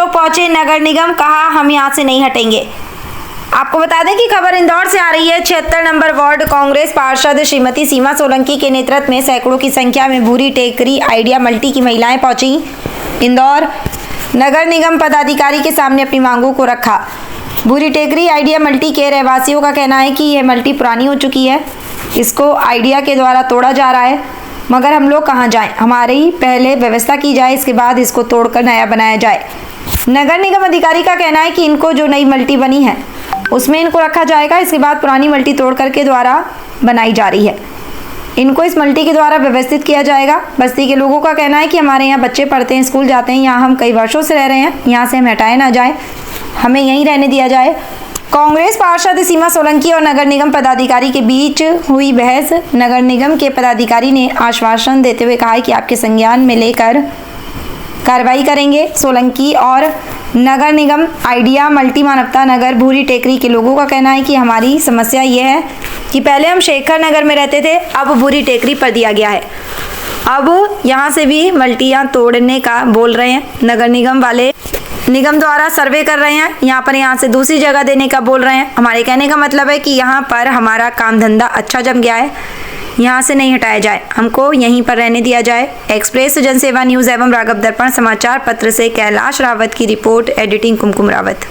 चौक पहुंचे नगर निगम, कहा हम यहां से नहीं हटेंगे। आपको बता दें कि खबर इंदौर से आ रही है। 76 नंबर वार्ड कांग्रेस पार्षद श्रीमती सीमा सोलंकी के नेतृत्व में सैकड़ों की संख्या में भूरी टेकरी आइडिया मल्टी की महिलाएं पहुंची इंदौर नगर निगम पदाधिकारी के सामने अपनी मांगों को रखा। भूरी टेकरी आइडिया मल्टी के रहवासियों का कहना है कि यह मल्टी पुरानी हो चुकी है, इसको आइडिया के द्वारा तोड़ा जा रहा है, मगर हम लोग कहाँ जाएं? हमारी पहले व्यवस्था की जाए, इसके बाद इसको तोड़कर नया बनाया जाए। नगर निगम अधिकारी का कहना है कि इनको जो नई मल्टी बनी है उसमें इनको रखा जाएगा, इसके बाद पुरानी मल्टी तोड़ करके द्वारा बनाई जा रही है, इनको इस मल्टी के द्वारा व्यवस्थित किया जाएगा। बस्ती के लोगों का कहना है कि हमारे यहाँ बच्चे पढ़ते हैं, स्कूल जाते हैं, यहाँ हम कई वर्षों से रह रहे हैं, यहाँ से हम हटाए ना जाए, हमें यहीं रहने दिया जाए। कांग्रेस पार्षद सीमा सोलंकी और नगर निगम पदाधिकारी के बीच हुई बहस। नगर निगम के पदाधिकारी ने आश्वासन देते हुए कहा है कि आपके संज्ञान में लेकर कार्रवाई करेंगे। सोलंकी और नगर निगम आइडिया मल्टी मानवता नगर भूरी टेकरी के लोगों का कहना है कि हमारी समस्या ये है कि पहले हम शेखर नगर में रहते थे, अब भूरी टेकरी पर दिया गया है, अब यहाँ से भी मल्टियाँ तोड़ने का बोल रहे हैं। नगर निगम वाले निगम द्वारा सर्वे कर रहे हैं, यहाँ से दूसरी जगह देने का बोल रहे हैं। हमारे कहने का मतलब है कि यहाँ पर हमारा काम धंधा अच्छा जम गया है, यहाँ से नहीं हटाया जाए, हमको यहीं पर रहने दिया जाए। एक्सप्रेस जनसेवा न्यूज़ एवं राघव दर्पण समाचार पत्र से कैलाश रावत की रिपोर्ट, एडिटिंग कुमकुम रावत।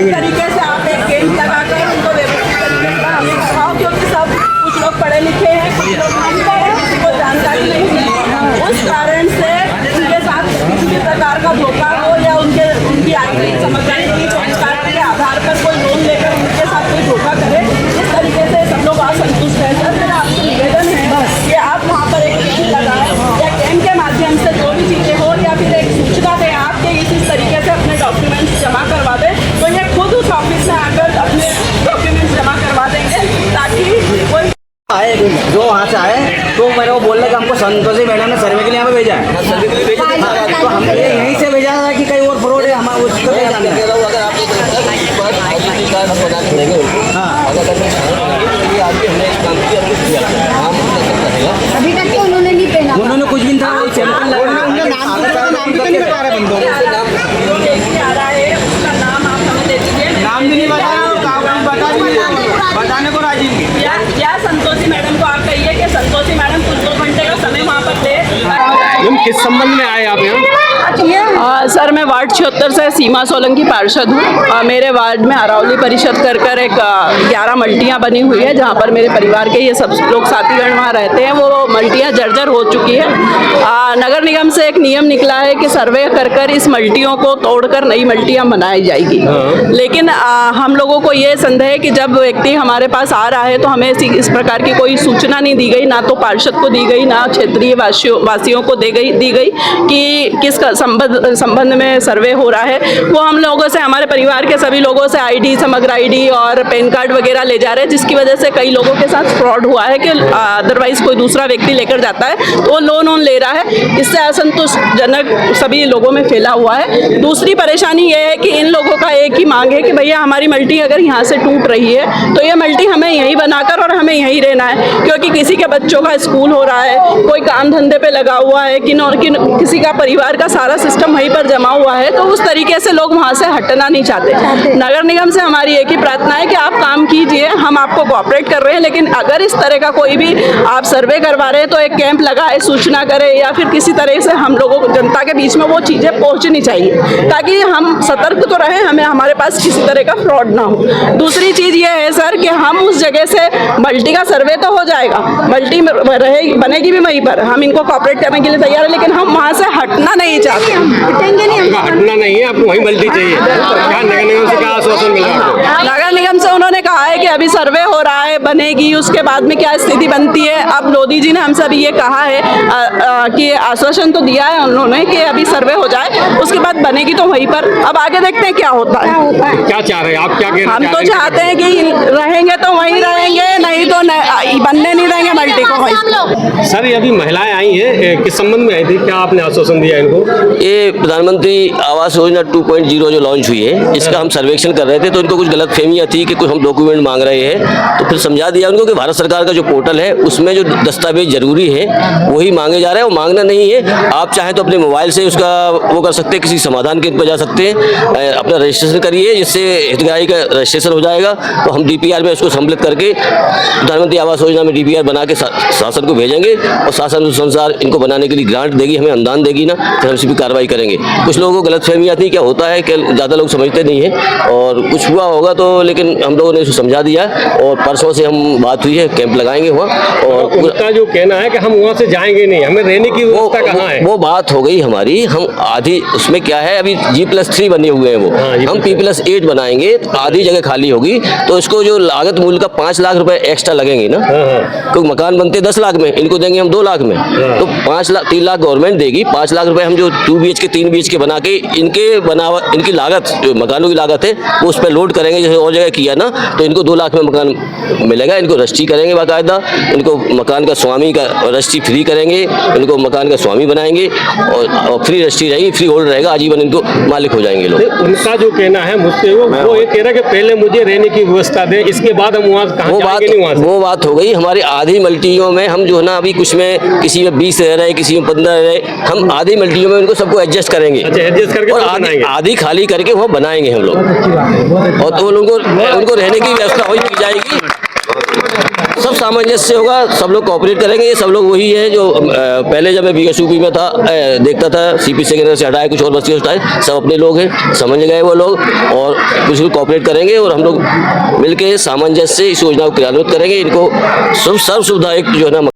तरीके से आप एक केंद्र लगाकर उनको व्यवस्थित करिएगा, हमें सिखाओ, क्योंकि सब कुछ लोग पढ़े लिखे हैं, कुछ लोग जानते हैं, किसी को जानकारी नहीं है। उस कारण से उनके साथ किसी भी प्रकार का धोखा हो या उनकी आईडी समझदारी की पैन कार्ड के आधार पर कोई लोन लेकर उनके साथ कोई धोखा करे, इस तरीके से सब लोग असंतुष्ट हैं। सर मेरा आपसे निवेदन है कि आप वहाँ पर एक कैंप लगाएं या कैंप के माध्यम से जो भी चीज़ें हो या फिर एक सूचना दें आपके इस तरीके से अपने डॉक्यूमेंट्स जमा करवा दें, तो ये खुद उस ऑफिस में आकर अपने डॉक्यूमेंट्स जमा करवा देंगे, ताकि कोई आए जो वहाँ से आए तो मेरे को बोल रहे कि हमको संतोषी मैडम ने सर्वे के लिए यहाँ पे भेजा है। सर्वे के लिए भेजा है तो हमने यहीं से भेजा था कि कहीं और फ्रॉड है, हमारा उसको नहीं जानना है। अभी तक तो उन्होंने नहीं पहना, उन्होंने कुछ भी नहीं था, नाम भी नहीं बताने को राजी नहीं। या संतोषी मैडम को आप कहिए कि संतोषी मैडम कुछ 2 घंटे का समय वहाँ पर दे। किस संबंध में आए आप यहाँ? सर मैं वार्ड 76 से सीमा सोलंकी पार्षद हूँ। मेरे वार्ड में अरावली परिषद कर एक 11 मल्टियाँ बनी हुई है, जहाँ पर मेरे परिवार के ये सब लोग साथीगण वहाँ रहते हैं। वो मल्टियाँ जर्जर हो चुकी है। नगर निगम से एक नियम निकला है कि सर्वे कर इस मल्टियों को तोड़कर नई मल्टियाँ बनाई जाएगी। लेकिन हम लोगों को ये संदेह है कि जब व्यक्ति हमारे पास आ रहा है तो हमें इस प्रकार की कोई सूचना नहीं दी गई, ना तो पार्षद को दी गई, ना क्षेत्रीय वासियों को दी गई कि किस संबंध में सर्वे हो रहा है। वो हम लोगों से, हमारे परिवार के सभी लोगों से आईडी, समग्र आईडी और पैन कार्ड वगैरह ले जा रहे हैं, जिसकी वजह से कई लोगों के साथ फ्रॉड हुआ है कि अदरवाइज कोई दूसरा व्यक्ति लेकर जाता है तो वो लोन ले रहा है। इससे असंतोषजनक सभी लोगों में फैला हुआ है। दूसरी परेशानी ये है कि इन लोगों का एक ही मांग है कि भैया हमारी मल्टी अगर यहाँ से टूट रही है तो ये मल्टी हमें यहीं बनाकर और हमें यहीं रहना है, क्योंकि किसी के बच्चों का स्कूल हो रहा है, कोई काम धंधे पे लगा हुआ है, किसी का परिवार का सारा सिस्टम वहीं पर जमा हुआ है, तो उस तरीके से लोग वहाँ से हटना नहीं चाहते। नगर निगम से हमारी एक ही प्रार्थना है कि आप काम कीजिए, हम आपको कोऑपरेट कर रहे हैं, लेकिन अगर इस तरह का कोई भी आप सर्वे करवा रहे हैं तो एक कैंप लगाए, सूचना करें, या फिर किसी तरह से हम लोगों को, जनता के बीच में वो चीज़ें पहुँचनी चाहिए, ताकि हम सतर्क तो रहें, हमें हमारे पास किसी तरह का फ्रॉड ना हो। दूसरी चीज़ ये है सर कि हम उस जगह से मल्टी का सर्वे तो हो जाएगा, मल्टी बनेगी भी वहीं पर, हम इनको कोऑपरेट करने के लिए तैयार है, लेकिन हम वहाँ से हटना नहीं चाहते। हटना नहीं है, आपको वहीं मल्टी चाहिए। क्या नगर निगम से क्या आश्वासन मिला आपको? नगर निगम से उन्होंने कहा है कि अभी सर्वे हो रहा है, बनेगी, उसके बाद में क्या स्थिति बनती है। अब मोदी जी ने हमसे अभी ये कहा है कि आश्वासन तो दिया है उन्होंने कि अभी सर्वे हो जाए, उसके बाद बनेगी तो वहीं पर। अब आगे देखते हैं क्या होता है। क्या चाह रहे हैं आप, क्या कहना हम तो चाहते हैं कि रहेंगे तो वहीं रहेंगे, नहीं तो बनने नहीं देंगे मल्टी को वहीं। सर, ये अभी महिलाएं आई हैं, किस संबंध में आई थी, क्या आपने आश्वासन दिया इनको? ये प्रधानमंत्री आवास योजना 2.0 जो लॉन्च हुई है, इसका हम सर्वेक्षण कर रहे थे, तो इनको कुछ गलतफहमियां थी कि कुछ हम डॉक्यूमेंट मांग रहे हैं। तो फिर समझा दिया उनको कि भारत सरकार का जो पोर्टल है उसमें जो दस्तावेज जरूरी है वही मांगे जा रहे हैं, वो मांगना नहीं है। आप चाहें तो अपने मोबाइल से उसका वो कर सकते हैं, किसी समाधान केंद्र पर जा सकते हैं, अपना रजिस्ट्रेशन करिए, जिससे हितग्राही का रजिस्ट्रेशन हो जाएगा। तो हम DPR में उसको सम्मिलित करके प्रधानमंत्री आवास योजना में DPR बना के शासन को भेजेंगे, और शासन उस अनुसार इनको बनाने के लिए ग्रांट देगी, हमें अनुदान देगी ना, तो हम इसी पर कार्रवाई करेंगे। कुछ लोगों को गलतफहमियां थी, क्या होता है कि ज़्यादा लोग समझते नहीं है, और कुछ हुआ होगा तो, लेकिन हम लोगों ने इसको समझा दिया, और परसों से हम बात हुई है, कैंप लगाएंगे वहाँ। और उनका जो कहना है कि हम वहाँ से जाएंगे नहीं, हमें रहने की व्यवस्था कहाँ है? वो बात हो गई हमारी। हम आधी उसमें क्या है, अभी G+3 बने हुए हैं वो, हम P+8 बनाएंगे, तो आधी जगह खाली होगी, तो इसको जो लागत मूल्य का 5 लाख रुपए एक्स्ट्रा लगेंगे ना, क्योंकि मकान बनते 10 लाख में, इनको देंगे हम 2 लाख में, तो 3 लाख गवर्नमेंट देगी, 5 लाख रुपए हम जो 2 BHK 3 BHK बना के इनकी लागत, जो मकानों की लागत है वो उस पर लोड करेंगे, जैसे और जगह किया ना, तो इनको 2 लाख में मकान मिलेगा। इनको रजिस्ट्री करेंगे बाकायदा, इनको मकान का स्वामी का रजिस्ट्री फ्री करेंगे, इनको मकान का स्वामी बनाएंगे, और फ्री रजिस्ट्री रहेगी, फ्री होल्ड रहेगा, आजीवन इनको मालिक हो जाएंगे लोग। उनका जो कहना है मुझसे, वो ये कह रहा है कि पहले मुझे रहने की व्यवस्था दे, इसके बाद हम वहाँ कहाँ जाएंगे नहीं वहाँ से। वो बात हो गई हमारी आधी मल्टियों में। हम जो है ना, अभी कुछ में किसी में 20 रह रहे, किसी में 15 रह रहे, हम आधी मल्टियों में उनको सबको एडजस्ट करेंगे। अच्छा, एडजस्ट करके और आधी खाली करके वो बनाएंगे हम लोग, और तो उनको रहने की व्यवस्था वही की जाएगी। सब सामंजस्य होगा, सब लोग कोऑपरेट करेंगे। ये सब लोग वही है जो पहले जब मैं BSUP में था, देखता था, CP सेक्रेटरी से हटाए, कुछ और बस्ती हटाए, सब अपने लोग हैं, समझ गए वो लोग, और कुछ लोग कोऑपरेट करेंगे, और हम लोग मिलके सामंजस्य से इस योजना को क्रियान्वित करेंगे। इनको सर्व सुविधा एक जो है ना